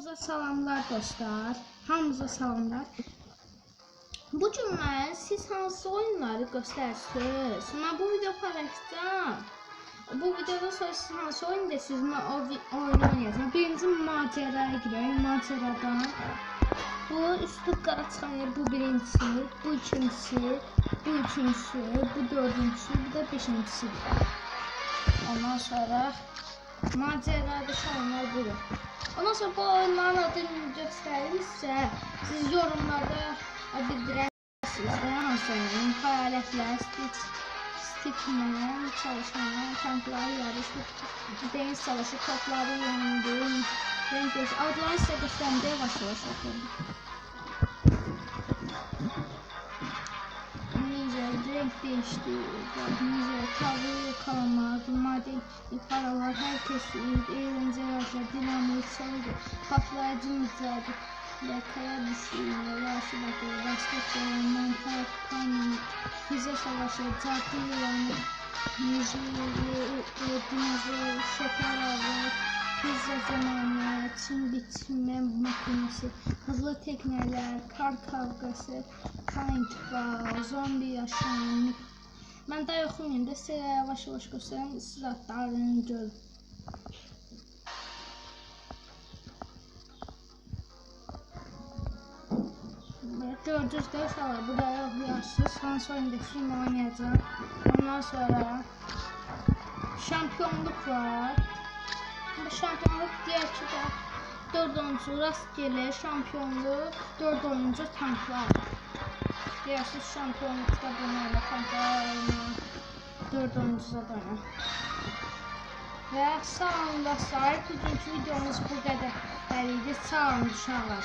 Hamınıza salamlar dostlar. Hamınıza salamlar. Bu gün mən siz hansı oyunları göstərsiniz? Mən bu video paylaşacağım. Bu videoda sonra siz hansı oyun desiniz? Mən o oyunu oynayacağım. Birinci maceraya gireyim. Maceradan. Bu üstü qara çıxan yer bu birincisi, bu ikincisi, bu üçüncüsü, bu dördüncüsü, bu da beşincisidir. Ondan sonra macerada oyunlar budur. Ondan sonra bu oyunların adını göstərirsə, siz yorumlarda bildirərsiniz. Hansı oyunun fəaliyyətlər, stickman, çalışmalar, tanklar, yarış, deniz savaşı, topları yönündür, renk değişir. Adlarını sizə göstərimdə yavaş-yavaş oxuyum. Renk değişti, tavır yakalamak, maden paralar, herkes eğlence yaşar, dinamik sarıdır, patlayıcı mücadele, kaya düşürme, yaşı bakıyor, basketbol, mantar, panik, füze savaşı, cadı yılanı, dinozor, şeker avı, pizza zamanı, çim biçme makinesi, hızlı tekneler, kar kavgası, paintball, zombi yaşam. Ben daha oxumayayım da sizə yavaş-yavaş göstərəm, siz adlarını görün. Gördünüz də uşaqlar, burada yazsınız, hansı oyunda film oynayacağım. Ondan sonra şampiyonluq var. Bu şampiyonluq deyək ki də 4 oyuncu rastgele şampiyonluq, 4 oyuncu tanklar. Deyirsiniz şampiyonluqda bunlarla tanklar oynar, 4 oyuncu zaten. Və sağ olun dostlar, bugünkü videomuz bu qədər idi. Sağ olun uşaqlar.